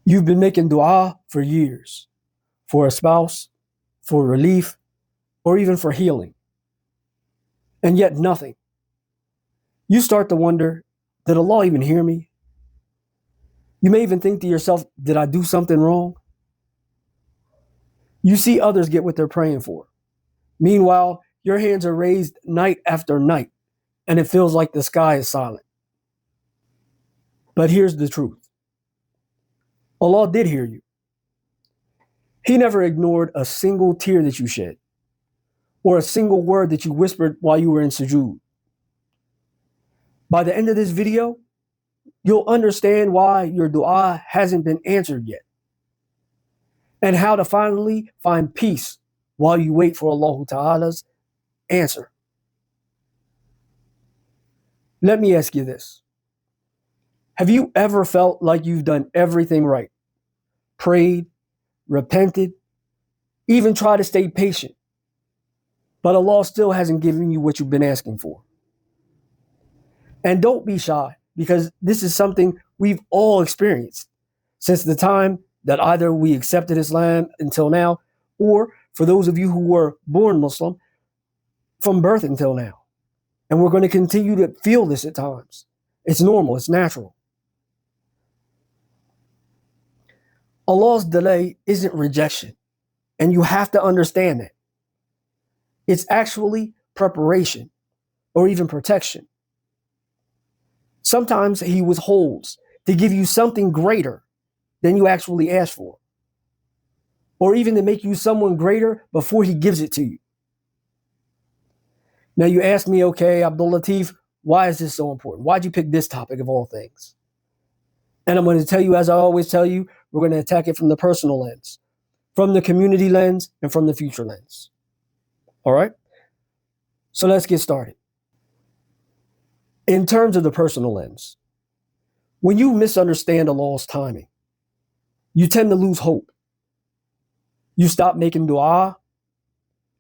You've been making dua for years, for a spouse, for relief, or even for healing, and yet nothing. You start to wonder, did Allah even hear me? You may even think to yourself, did I do something wrong? You see others get what they're praying for. Meanwhile, your hands are raised night after night, and it feels like the sky is silent. But here's the truth. Allah did hear you. He never ignored a single tear that you shed, or a single word that you whispered while you were in sujood. By the end of this video, you'll understand why your dua hasn't been answered yet, and how to finally find peace while you wait for Allah Ta'ala's answer. Let me ask you this. Have you ever felt like you've done everything right? Prayed, repented, even tried to stay patient, but Allah still hasn't given you what you've been asking for? And don't be shy, because this is something we've all experienced since the time that either we accepted Islam until now, or for those of you who were born Muslim, from birth until now. And we're going to continue to feel this at times. It's normal, it's natural. Allah's delay isn't rejection, and you have to understand that. It's actually preparation, or even protection. Sometimes He withholds to give you something greater than you actually asked for, or even to make you someone greater before He gives it to you. Now you ask me, okay, Abdul-Lateef, why is this so important? Why'd you pick this topic of all things? And I'm going to tell you, as I always tell you, we're going to attack it from the personal lens, from the community lens, and from the future lens. All right? So let's get started. In terms of the personal lens, when you misunderstand Allah's timing, you tend to lose hope. You stop making dua,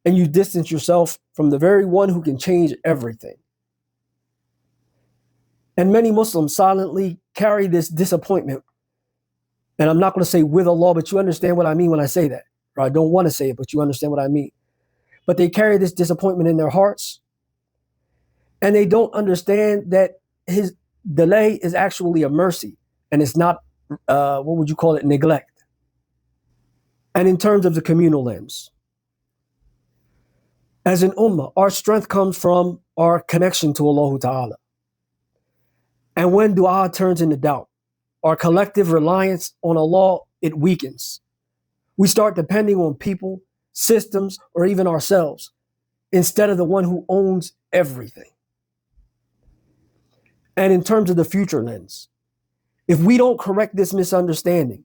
and you distance yourself from the very one who can change everything. And many Muslims silently carry this disappointment. And I'm not going to say with Allah, but you understand what I mean when I say that. Or I don't want to say it, but you understand what I mean. But they carry this disappointment in their hearts, and they don't understand that His delay is actually a mercy, and it's not, what would you call it, neglect. And in terms of the communal lens, as an ummah, our strength comes from our connection to Allah Ta'ala. And when dua turns into doubt, our collective reliance on Allah, it weakens. We start depending on people, systems, or even ourselves, instead of the one who owns everything. And in terms of the future lens, if we don't correct this misunderstanding,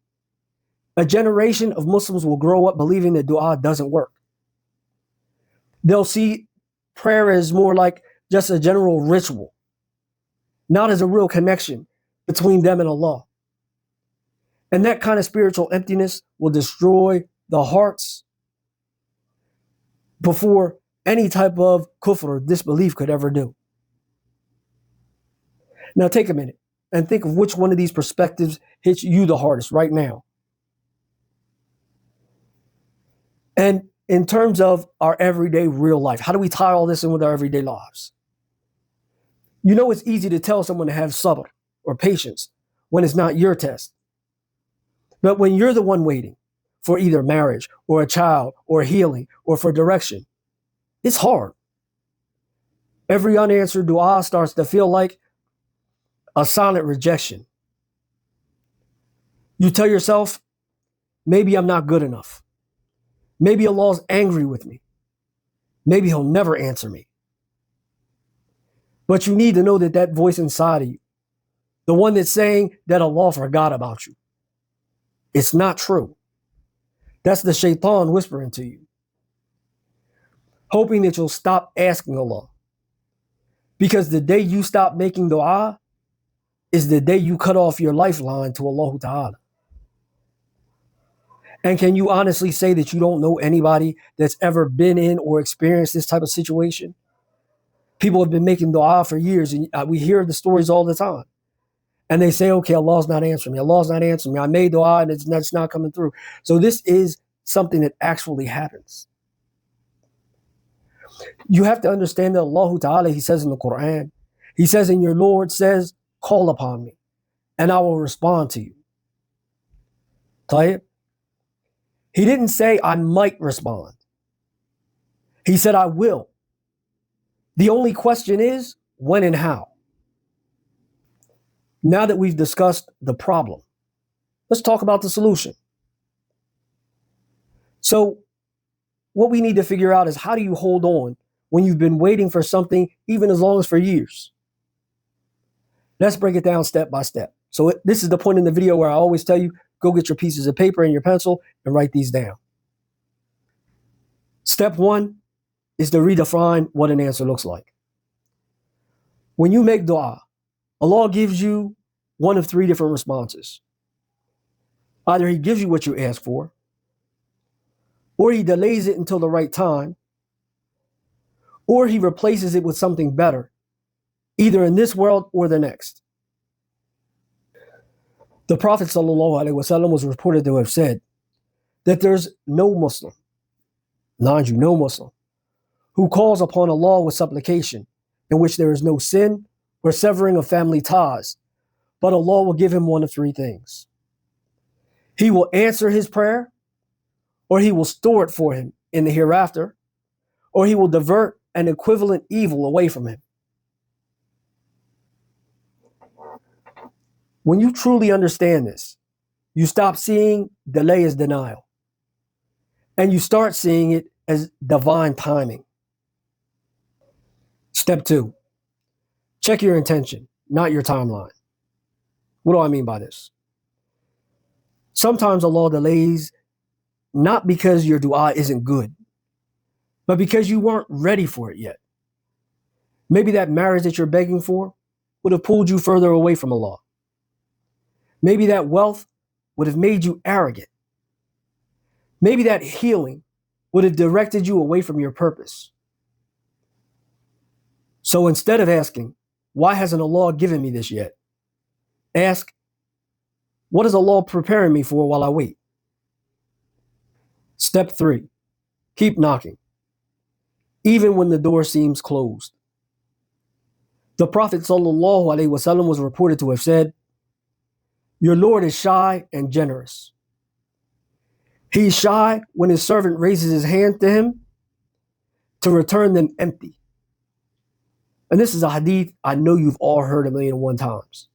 a generation of Muslims will grow up believing that dua doesn't work. They'll see prayer as more like just a general ritual, not as a real connection between them and Allah. And that kind of spiritual emptiness will destroy the hearts before any type of kufr or disbelief could ever do. Now take a minute and think of which one of these perspectives hits you the hardest right now. And in terms of our everyday real life, how do we tie all this in with our everyday lives? You know, it's easy to tell someone to have sabr or patience when it's not your test. But when you're the one waiting for either marriage or a child or healing or for direction, it's hard. Every unanswered dua starts to feel like a silent rejection. You tell yourself, maybe I'm not good enough. Maybe Allah's angry with me. Maybe He'll never answer me. But you need to know that that voice inside of you, the one that's saying that Allah forgot about you, it's not true. That's the shaitan whispering to you, hoping that you'll stop asking Allah. Because the day you stop making dua is the day you cut off your lifeline to Allah Ta'ala. And can you honestly say that you don't know anybody that's ever been in or experienced this type of situation? People have been making dua for years, and we hear the stories all the time. And they say, okay, Allah's not answering me. Allah's not answering me. I made dua and it's not coming through. So this is something that actually happens. You have to understand that Allah Ta'ala, He says in the Quran, He says, and your Lord says, call upon me and I will respond to you. Tayyib. He didn't say I might respond. He said I will. The only question is when and how. Now that we've discussed the problem, let's talk about the solution. So what we need to figure out is how do you hold on when you've been waiting for something even as long as for years? Let's break it down step by step. So this is the point in the video where I always tell you, go get your pieces of paper and your pencil and write these down. Step one is to redefine what an answer looks like. When you make dua, Allah gives you one of three different responses. Either He gives you what you ask for, or He delays it until the right time, or He replaces it with something better, either in this world or the next. The Prophet ﷺ was reported to have said that there's no Muslim, mind you, no Muslim, who calls upon Allah with supplication in which there is no sin or severing of family ties, but Allah will give him one of three things. He will answer his prayer, or He will store it for him in the hereafter, or He will divert an equivalent evil away from him. When you truly understand this, you stop seeing delay as denial, and you start seeing it as divine timing. Step two, check your intention, not your timeline. What do I mean by this? Sometimes Allah delays not because your dua isn't good, but because you weren't ready for it yet. Maybe that marriage that you're begging for would have pulled you further away from Allah. Maybe that wealth would have made you arrogant. Maybe that healing would have directed you away from your purpose. So instead of asking, why hasn't Allah given me this yet? Ask, what is Allah preparing me for while I wait? Step three, keep knocking, even when the door seems closed. The Prophet ﷺ was reported to have said, your Lord is shy and generous. He's shy when His servant raises his hand to Him to return them empty. And this is a hadith I know you've all heard 1,000,001 times.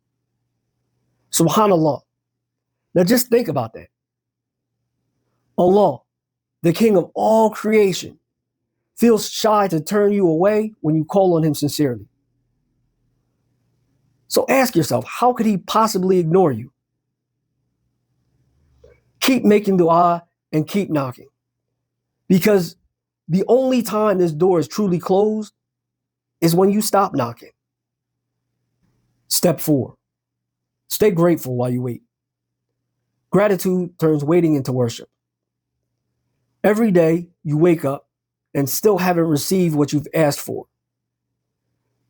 Subhanallah. Now just think about that. Allah, the King of all creation, feels shy to turn you away when you call on Him sincerely. So ask yourself, how could He possibly ignore you? Keep making dua and keep knocking. Because the only time this door is truly closed is when you stop knocking. Step four, stay grateful while you wait. Gratitude turns waiting into worship. Every day you wake up and still haven't received what you've asked for.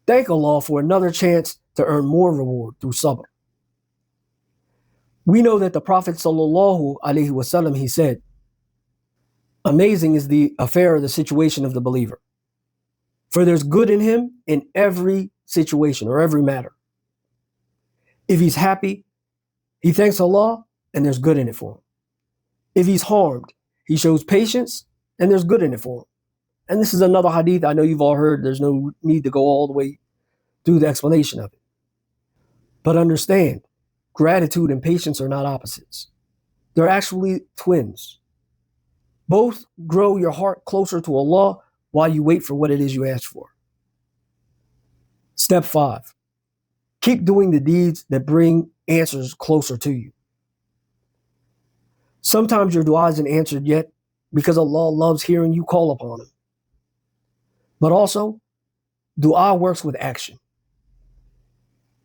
Thank Allah for another chance to earn more reward through sabr. We know that the Prophet ﷺ, he said, amazing is the affair of the situation of the believer. For there's good in him in every situation or every matter. If he's happy, he thanks Allah and there's good in it for him. If he's harmed, he shows patience and there's good in it for him. And this is another hadith I know you've all heard. There's no need to go all the way through the explanation of it. But understand, gratitude and patience are not opposites. They're actually twins. Both grow your heart closer to Allah while you wait for what it is you asked for. Step five, keep doing the deeds that bring answers closer to you. Sometimes your dua isn't answered yet because Allah loves hearing you call upon Him. But also, dua works with action.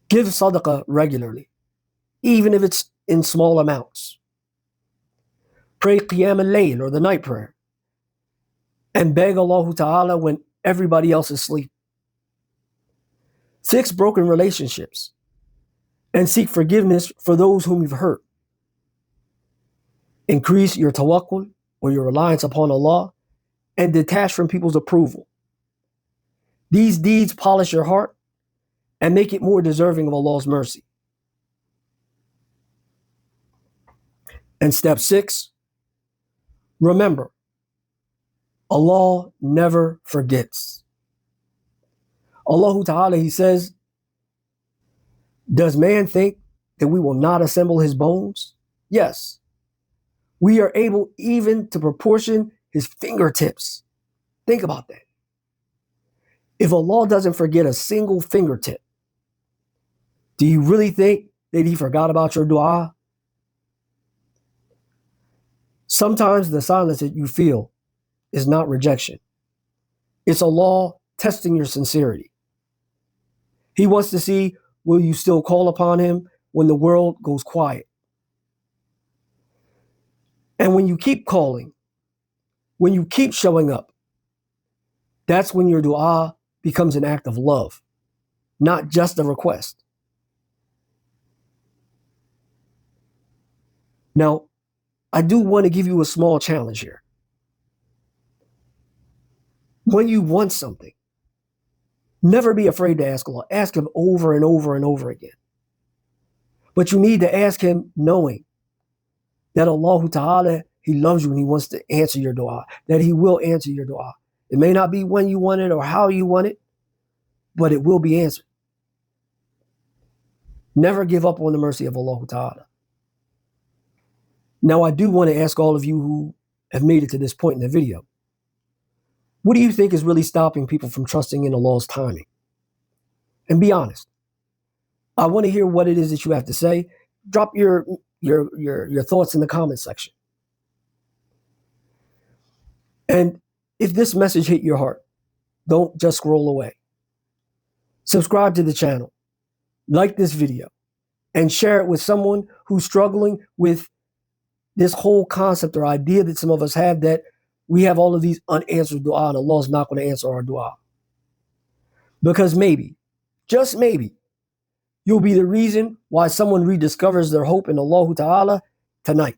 Give sadaqah regularly, even if it's in small amounts. Pray qiyam al-layl or the night prayer, and beg Allah Ta'ala when everybody else is asleep. Fix broken relationships and seek forgiveness for those whom you've hurt. Increase your tawakkul, or your reliance upon Allah, and detach from people's approval. These deeds polish your heart and make it more deserving of Allah's mercy. And step 6, remember, Allah never forgets. Allah Ta'ala, He says, does man think that we will not assemble his bones? Yes. We are able even to proportion his fingertips. Think about that. If Allah doesn't forget a single fingertip, do you really think that He forgot about your dua? Sometimes the silence that you feel is not rejection. It's Allah testing your sincerity. He wants to see, will you still call upon Him when the world goes quiet? And when you keep calling, when you keep showing up, that's when your dua becomes an act of love, not just a request. Now, I do want to give you a small challenge here. When you want something, never be afraid to ask Allah. Ask Him over and over and over again. But you need to ask Him knowing that Allah Ta'ala, He loves you and He wants to answer your dua, that He will answer your dua. It may not be when you want it or how you want it, but it will be answered. Never give up on the mercy of Allah Ta'ala. Now, I do want to ask all of you who have made it to this point in the video, what do you think is really stopping people from trusting in Allah's timing? And be honest. I want to hear what it is that you have to say. Drop your thoughts in the comment section. And if this message hit your heart, don't just scroll away. Subscribe to the channel, like this video, and share it with someone who's struggling with this whole concept or idea that some of us have, that we have all of these unanswered dua and Allah's not going to answer our dua. Because maybe, just maybe, you'll be the reason why someone rediscovers their hope in Allah Ta'ala tonight.